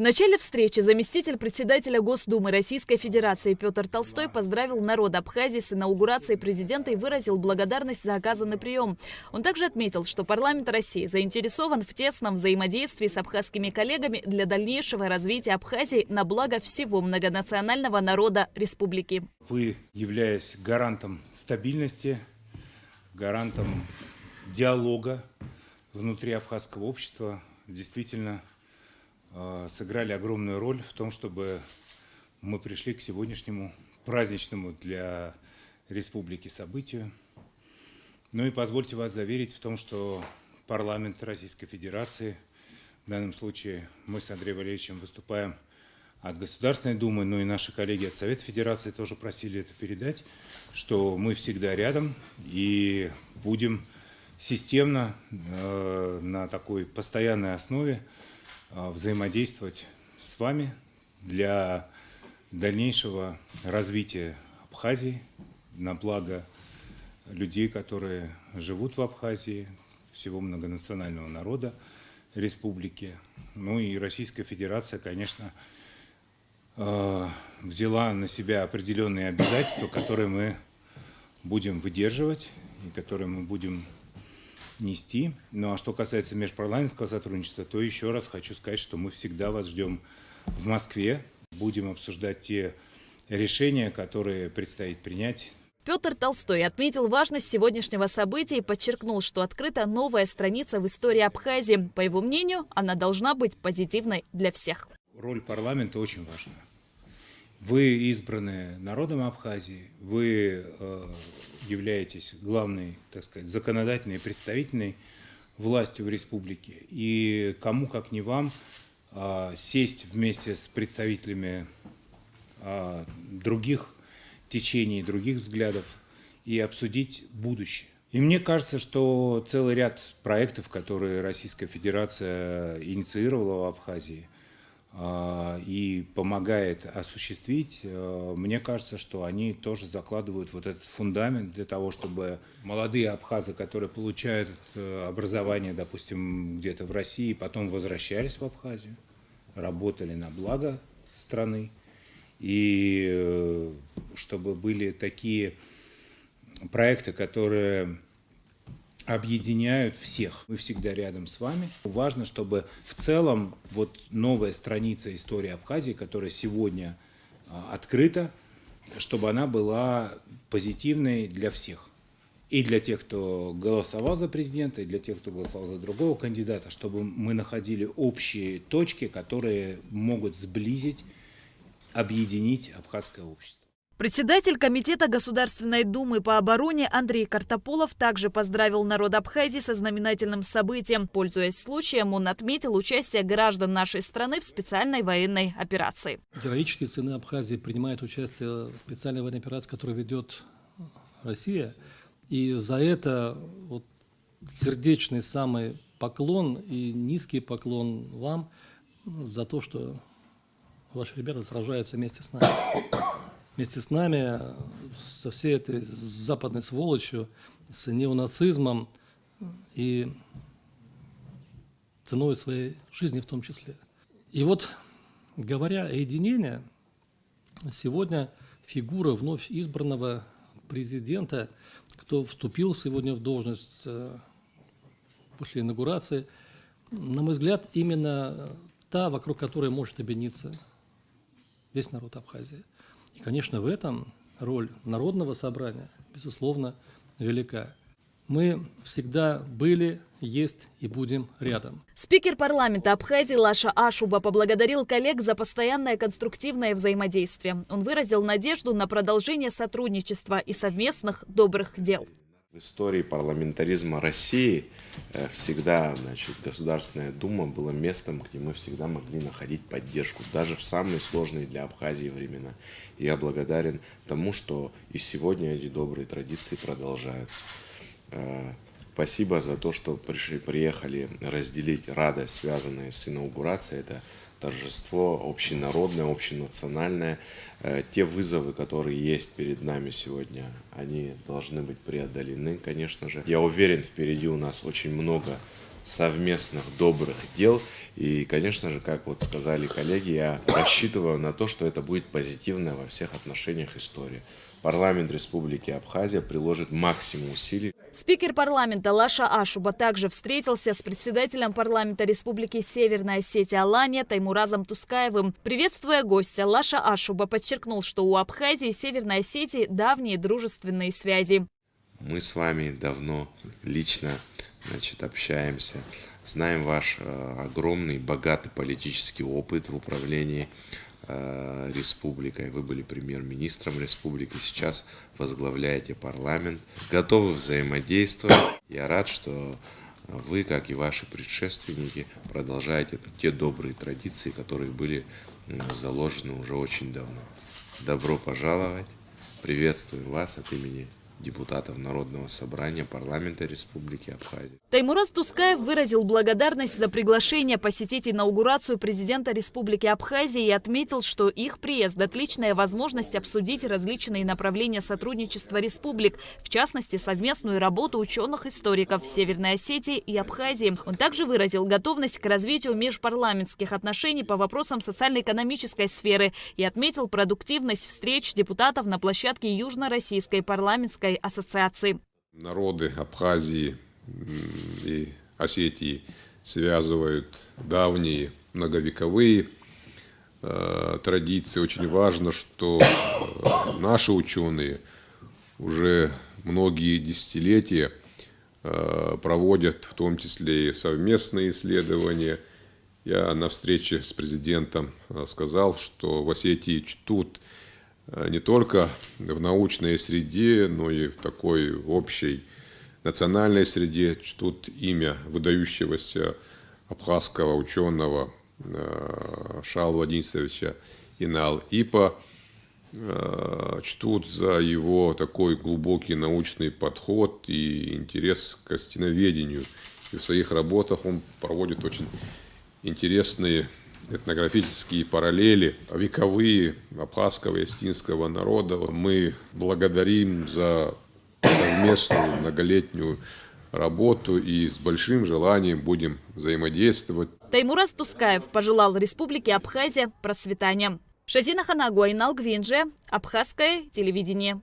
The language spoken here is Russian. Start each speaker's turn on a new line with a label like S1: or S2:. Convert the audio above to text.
S1: В начале встречи заместитель председателя Госдумы Российской Федерации Петр Толстой поздравил народ Абхазии с инаугурацией президента и выразил благодарность за оказанный прием. Он также отметил, что парламент России заинтересован в тесном взаимодействии с абхазскими коллегами для дальнейшего развития Абхазии на благо всего многонационального народа республики.
S2: Вы, являясь гарантом стабильности, гарантом диалога внутри абхазского общества, действительно сыграли огромную роль в том, чтобы мы пришли к сегодняшнему праздничному для республики событию. Ну и позвольте вас заверить в том, что парламент Российской Федерации, в данном случае мы с Андреем Валерьевичем выступаем от Государственной Думы, но и наши коллеги от Совета Федерации тоже просили это передать, что мы всегда рядом и будем системно на такой постоянной основе взаимодействовать с вами для дальнейшего развития Абхазии на благо людей, которые живут в Абхазии, всего многонационального народа республики. Ну и Российская Федерация, конечно, взяла на себя определенные обязательства, которые мы будем выдерживать и которые мы будем нести. Ну а что касается межпарламентского сотрудничества, то еще раз хочу сказать, что мы всегда вас ждем в Москве. Будем обсуждать те решения, которые предстоит принять.
S1: Петр Толстой отметил важность сегодняшнего события и подчеркнул, что открыта новая страница в истории Абхазии. По его мнению, она должна быть позитивной для всех.
S2: Роль парламента очень важна. Вы избраны народом Абхазии, вы являетесь главной, так сказать, законодательной и представительной властью в республике. И кому, как не вам, сесть вместе с представителями других течений, других взглядов и обсудить будущее. И мне кажется, что целый ряд проектов, которые Российская Федерация инициировала в Абхазии и помогает осуществить, мне кажется, что они тоже закладывают вот этот фундамент для того, чтобы молодые абхазы, которые получают образование, допустим, где-то в России, потом возвращались в Абхазию, работали на благо страны, и чтобы были такие проекты, которые объединяют всех. Мы всегда рядом с вами. Важно, чтобы в целом вот новая страница истории Абхазии, которая сегодня открыта, чтобы она была позитивной для всех. И для тех, кто голосовал за президента, и для тех, кто голосовал за другого кандидата, чтобы мы находили общие точки, которые могут сблизить, объединить абхазское общество.
S1: Председатель Комитета Государственной Думы по обороне Андрей Картополов также поздравил народ Абхазии со знаменательным событием. Пользуясь случаем, он отметил участие граждан нашей страны в специальной военной операции.
S3: Героические сыны Абхазии принимают участие в специальной военной операции, которую ведет Россия. И за это вот сердечный самый поклон и низкий поклон вам за то, что ваши ребята сражаются вместе с нами. Вместе с нами, со всей этой западной сволочью, с неонацизмом и ценой своей жизни в том числе. И вот, говоря о единении, сегодня фигура вновь избранного президента, кто вступил сегодня в должность после инаугурации, на мой взгляд, именно та, вокруг которой может объединиться весь народ Абхазии. И, конечно, в этом роль Народного собрания, безусловно, велика. Мы всегда были, есть и будем рядом.
S1: Спикер парламента Абхазии Лаша Ашуба поблагодарил коллег за постоянное конструктивное взаимодействие. Он выразил надежду на продолжение сотрудничества и совместных добрых дел.
S4: В истории парламентаризма России всегда, Государственная Дума была местом, где мы всегда могли находить поддержку, даже в самые сложные для Абхазии времена. И я благодарен тому, что и сегодня эти добрые традиции продолжаются. Спасибо за то, что приехали разделить радость, связанную с инаугурацией. Это торжество общенародное, общенациональное. Те вызовы, которые есть перед нами сегодня, они должны быть преодолены, конечно же. Я уверен, впереди у нас очень много совместных добрых дел. И, конечно же, как вот сказали коллеги, я рассчитываю на то, что это будет позитивная во всех отношениях история. Парламент Республики Абхазия приложит максимум усилий.
S1: Спикер парламента Лаша Ашуба также встретился с председателем парламента Республики Северная Осетия Алания Таймуразом Тускаевым. Приветствуя гостя, Лаша Ашуба подчеркнул, что у Абхазии и Северной Осетии давние дружественные связи.
S4: Мы с вами давно лично общаемся, знаем ваш огромный, богатый политический опыт в управлении республикой. Вы были премьер-министром республики, сейчас возглавляете парламент, готовы взаимодействовать. Я рад, что вы, как и ваши предшественники, продолжаете те добрые традиции, которые были заложены уже очень давно. Добро пожаловать! Приветствуем вас от имени депутатов Народного собрания парламента Республики Абхазия.
S1: Таймураз Тускаев выразил благодарность за приглашение посетить инаугурацию президента Республики Абхазия и отметил, что их приезд – отличная возможность обсудить различные направления сотрудничества республик, в частности, совместную работу ученых-историков Северной Осетии и Абхазии. Он также выразил готовность к развитию межпарламентских отношений по вопросам социально-экономической сферы и отметил продуктивность встреч депутатов на площадке Южно-Российской парламентской ассоциации.
S5: Народы Абхазии и Осетии связывают давние многовековые традиции. Очень важно, что наши ученые уже многие десятилетия проводят в том числе и совместные исследования. Я на встрече с президентом сказал, что в Осетии чтут не только в научной среде, но и в такой общей национальной среде чтут имя выдающегося абхазского ученого Шалва Денисовича Инал-Ипа, чтут за его такой глубокий научный подход и интерес к растениеведению. И в своих работах он проводит очень интересные этнографические параллели вековые абхазского и осетинского народа. Мы благодарим за совместную многолетнюю работу и с большим желанием будем взаимодействовать.
S1: Таймураз Тускаев пожелал Республике Абхазия процветания. Шазина Ханагу, Айнал Гвинже, Абхазское телевидение.